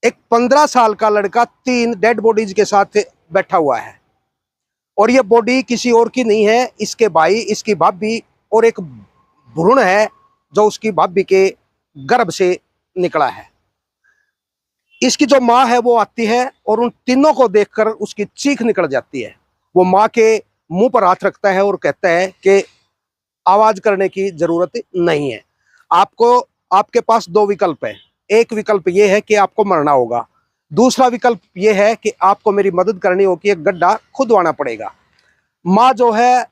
एक 15 साल का लड़का 3 डेड बॉडीज के साथ बैठा हुआ है और ये बॉडी किसी और की नहीं है, इसके भाई, इसकी भाभी और एक भ्रूण है जो उसकी भाभी के गर्भ से निकला है। इसकी जो माँ है वो आती है और उन तीनों को देखकर उसकी चीख निकल जाती है। वो माँ के मुंह पर हाथ रखता है और कहता है कि आवाज करने की जरूरत नहीं है। आपको, आपके पास 2 विकल्प है। एक विकल्प ये है कि आपको मरना होगा, दूसरा विकल्प ये है कि आपको मेरी मदद करनी होगी, एक गड्ढा खुदवाना पड़ेगा। माँ जो है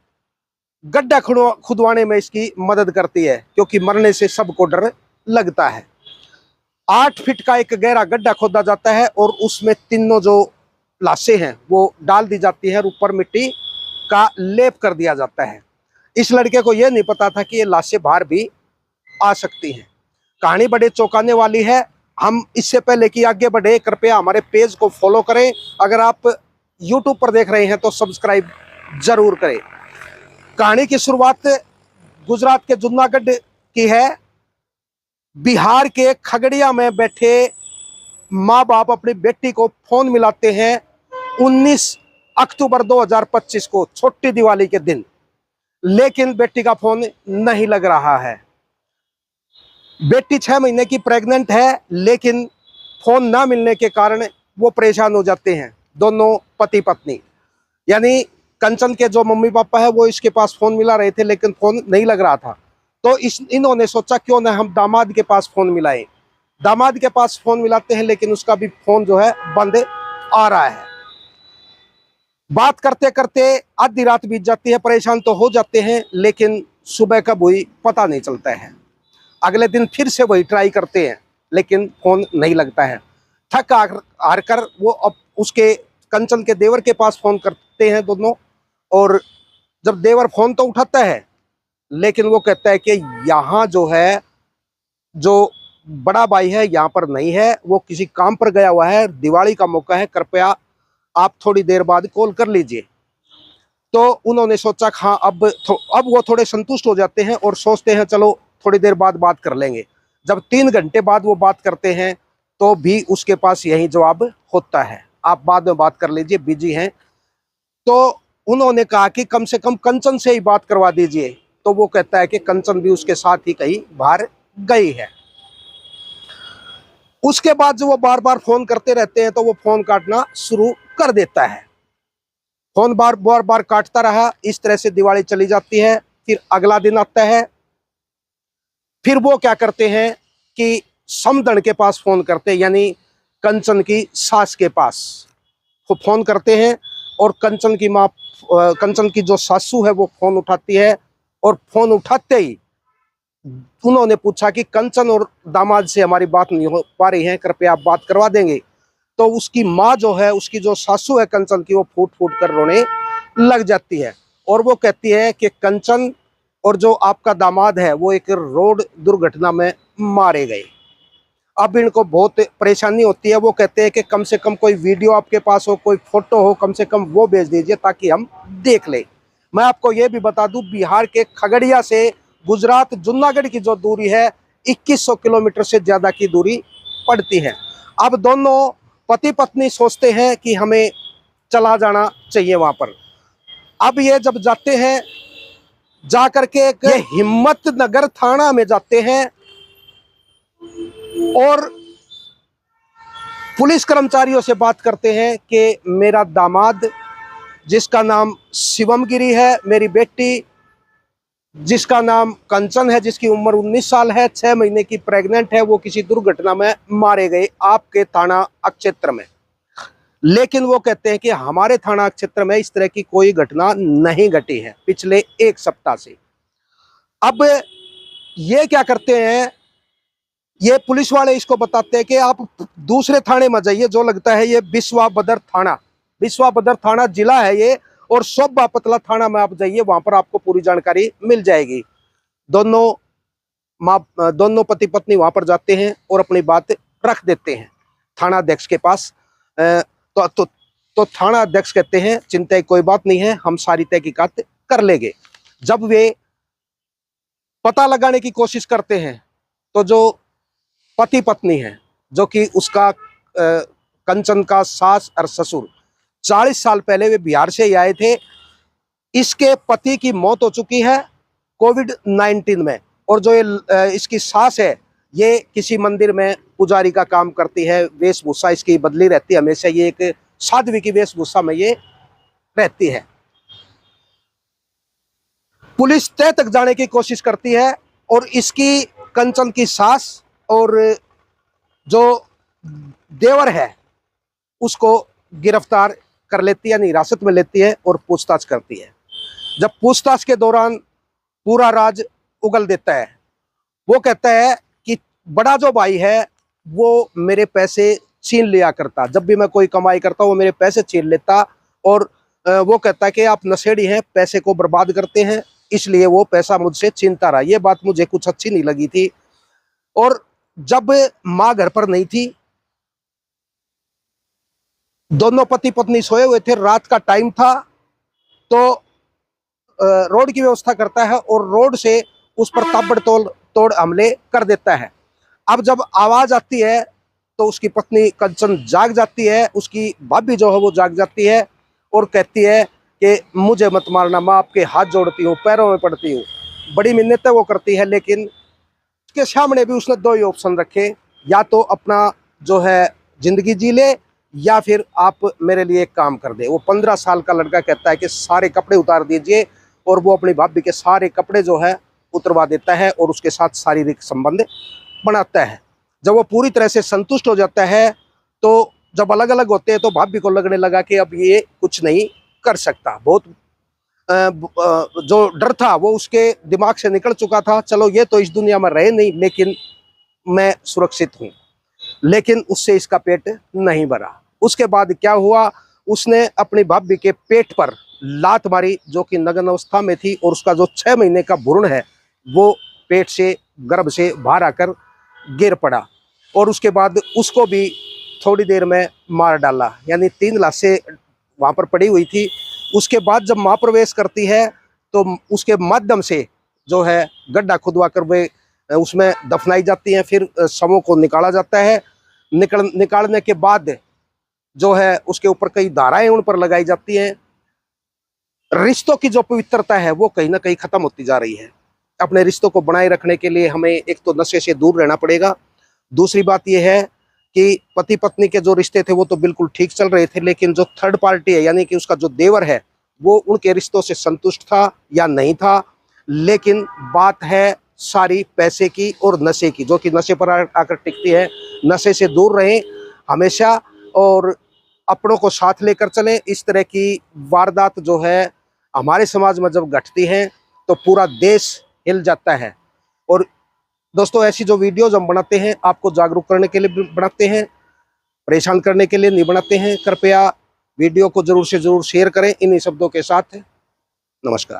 गड्ढा खुदवाने में इसकी मदद करती है क्योंकि मरने से सबको डर लगता है। 8 फीट का एक गहरा गड्ढा खोदा जाता है और उसमें तीनों जो लाशें हैं वो डाल दी जाती है और ऊपर मिट्टी का लेप कर दिया जाता है। इस लड़के को यह नहीं पता था कि ये लाशें बाहर भी आ सकती हैं। कहानी बड़े चौंकाने वाली है। हम इससे पहले कि आगे बढ़े, कृपया हमारे पेज को फॉलो करें। अगर आप यूट्यूब पर देख रहे हैं तो सब्सक्राइब जरूर करें। कहानी की शुरुआत गुजरात के जूनागढ़ की है। बिहार के खगड़िया में बैठे माँ बाप अपनी बेटी को फोन मिलाते हैं 19 अक्टूबर 2025 को, छोटी दिवाली के दिन, लेकिन बेटी का फोन नहीं लग रहा है। बेटी 6 महीने की प्रेग्नेंट है, लेकिन फोन ना मिलने के कारण वो परेशान हो जाते हैं, दोनों पति पत्नी। यानी कंचन के जो मम्मी पापा है वो इसके पास फोन मिला रहे थे लेकिन फोन नहीं लग रहा था। तो इन्होंने सोचा क्यों ना हम दामाद के पास फोन मिलाएं। दामाद के पास फोन मिलाते हैं लेकिन उसका भी फोन जो है बंद आ रहा है। बात करते करते आधी रात बीत जाती है, परेशान तो हो जाते हैं लेकिन सुबह कब हुई पता नहीं चलता है। अगले दिन फिर से वही ट्राई करते हैं लेकिन फोन नहीं लगता है। थक हार कर वो अब उसके कंचन के देवर के पास फोन करते हैं दोनों, और जब देवर फोन तो उठाता है लेकिन वो कहता है कि यहाँ जो है, जो बड़ा भाई है यहाँ पर नहीं है, वो किसी काम पर गया हुआ है, दिवाली का मौका है, कृपया आप थोड़ी देर बाद कॉल कर लीजिए। तो उन्होंने सोचा हाँ अब वो थोड़े संतुष्ट हो जाते हैं और सोचते हैं चलो थोड़ी देर बाद बात कर लेंगे। जब 3 घंटे बाद वो बात करते हैं तो भी उसके पास यही जवाब होता है, आप बाद में बात कर लीजिए, बिजी हैं। तो उन्होंने कहा कि कम से कम कंचन से ही बात करवा दीजिए। तो वो कहता है कि कंचन भी उसके साथ ही कहीं बाहर गई है। उसके बाद जो वो बार बार फोन करते रहते हैं तो वो फोन काटना शुरू कर देता है। फोन बार बार काटता रहा, इस तरह से दिवाली चली जाती है। फिर अगला दिन आता है। फिर वो क्या करते हैं कि समधन के पास फोन करते हैं, यानी कंचन की सास के पास वो फोन करते हैं और कंचन की माँ, कंचन की जो सासू है वो फोन उठाती है। और फोन उठाते ही उन्होंने पूछा कि कंचन और दामाद से हमारी बात नहीं हो पा रही है, कृपया आप बात करवा देंगे। तो उसकी माँ जो है, उसकी जो सासू है कंचन की, वो फूट फूट कर रोने लग जाती है और वो कहती है कि कंचन और जो आपका दामाद है वो एक रोड दुर्घटना में मारे गए। अब इनको बहुत परेशानी होती है। वो कहते हैं कि कम से कम कोई वीडियो आपके पास हो, कोई फोटो हो, कम से कम वो भेज दीजिए ताकि हम देख लें। मैं आपको ये भी बता दूं, बिहार के खगड़िया से गुजरात जूनागढ़ की जो दूरी है 2100 किलोमीटर से ज्यादा की दूरी पड़ती है। अब दोनों पति पत्नी सोचते हैं कि हमें चला जाना चाहिए वहां पर। अब ये जब जाते हैं, जा करके ये हिम्मतनगर थाना में जाते हैं और पुलिस कर्मचारियों से बात करते हैं कि मेरा दामाद जिसका नाम शिवम गिरी है, मेरी बेटी जिसका नाम कंचन है, जिसकी उम्र 19 साल है, 6 महीने की प्रेग्नेंट है, वो किसी दुर्घटना में मारे गए आपके थाना क्षेत्र में। लेकिन वो कहते हैं कि हमारे थाना क्षेत्र में इस तरह की कोई घटना नहीं घटी है पिछले 1 सप्ताह से। अब ये क्या करते हैं, ये पुलिस वाले इसको बताते हैं कि आप दूसरे थाने में जाइए, जो लगता है ये बिस्वा-बदर थाना जिला है ये, और शोभा पतला थाना में आप जाइए, वहां पर आपको पूरी जानकारी मिल जाएगी। दोनों पति पत्नी वहां पर जाते हैं और अपनी बात रख देते हैं थाना अध्यक्ष के पास। तो थाना अध्यक्ष कहते हैं चिंता की कोई बात नहीं है, हम सारी तहकीकात कर लेंगे। जब वे पता लगाने की कोशिश करते हैं तो जो पति पत्नी है, जो कि उसका कंचन का सास और ससुर 40 साल पहले वे बिहार से ही आए थे। इसके पति की मौत हो चुकी है कोविड-19 में, और जो ये इसकी सास है ये किसी मंदिर में पुजारी का काम करती है। वेशभूषा इसकी बदली रहती है हमेशा, ये एक साध्वी की वेशभूषा में ये रहती है। पुलिस तय तक जाने की कोशिश करती है और इसकी कंचन की सास और जो देवर है उसको गिरफ्तार कर लेती है, यानी हिरासत में लेती है और पूछताछ करती है। जब पूछताछ के दौरान पूरा राज उगल देता है। वो कहता है कि बड़ा जो भाई है वो मेरे पैसे छीन लिया करता, जब भी मैं कोई कमाई करता वो मेरे पैसे छीन लेता, और वो कहता है कि आप नशेड़ी हैं, पैसे को बर्बाद करते हैं, इसलिए वो पैसा मुझसे छीनता रहा। ये बात मुझे कुछ अच्छी नहीं लगी थी। और जब माँ घर पर नहीं थी, दोनों पति पत्नी सोए हुए थे, रात का टाइम था, तो रोड की व्यवस्था करता है और रोड से उस पर ताबड़तोड़ हमले कर देता है। अब जब आवाज आती है तो उसकी पत्नी कंचन जाग जाती है, उसकी भाभी जो है वो जाग जाती है और कहती है कि मुझे मत मारना, मैं आपके हाथ जोड़ती हूँ, पैरों में पड़ती हूँ। बड़ी मिन्नतें वो करती है, लेकिन उसके सामने भी उसने दो ही ऑप्शन रखे, या तो अपना जो है जिंदगी जी ले या फिर आप मेरे लिए एक काम कर दे। वो 15 साल का लड़का कहता है कि सारे कपड़े उतार दीजिए, और वो अपनी भाभी के सारे कपड़े जो है उतरवा देता है और उसके साथ शारीरिक संबंध बनाता है। जब वो पूरी तरह से संतुष्ट हो जाता है तो जब अलग अलग होते हैं तो भाभी को लगने लगा कि अब ये कुछ नहीं कर सकता। बहुत जो डर था वो उसके दिमाग से निकल चुका था। चलो ये तो इस दुनिया में रहे नहीं, लेकिन मैं सुरक्षित हूँ। लेकिन उससे इसका पेट नहीं भरा। उसके बाद क्या हुआ, उसने अपनी भाभी के पेट पर लात मारी जो कि नग्न अवस्था में थी, और उसका जो 6 महीने का भ्रूण है वो पेट से गर्भ से बाहर आकर गिर पड़ा, और उसके बाद उसको भी थोड़ी देर में मार डाला। यानी 3 लाशें वहां पर पड़ी हुई थी। उसके बाद जब मां प्रवेश करती है तो उसके माध्यम से जो है गड्ढा खुदवा कर वे उसमें दफनाई जाती हैं। फिर शवों को निकाला जाता है। निकालने के बाद जो है उसके ऊपर कई धाराएं उन पर लगाई जाती हैं। रिश्तों की जो पवित्रता है वो कहीं ना कहीं खत्म होती जा रही है। अपने रिश्तों को बनाए रखने के लिए हमें एक तो नशे से दूर रहना पड़ेगा। दूसरी बात यह है कि पति पत्नी के जो रिश्ते थे वो तो बिल्कुल ठीक चल रहे थे, लेकिन जो थर्ड पार्टी है यानी कि उसका जो देवर है वो उनके रिश्तों से संतुष्ट था या नहीं था। लेकिन बात है सारी पैसे की और नशे की, जो कि नशे पर आकर टिकती है। नशे से दूर रहें हमेशा और अपनों को साथ लेकर चलें। इस तरह की वारदात जो है हमारे समाज में जब घटती है तो पूरा देश हिल जाता है। और दोस्तों ऐसी जो वीडियोज हम बनाते हैं आपको जागरूक करने के लिए बनाते हैं, परेशान करने के लिए नहीं बनाते हैं। कृपया वीडियो को जरूर से जरूर शेयर करें इन्हीं शब्दों के साथ। नमस्कार।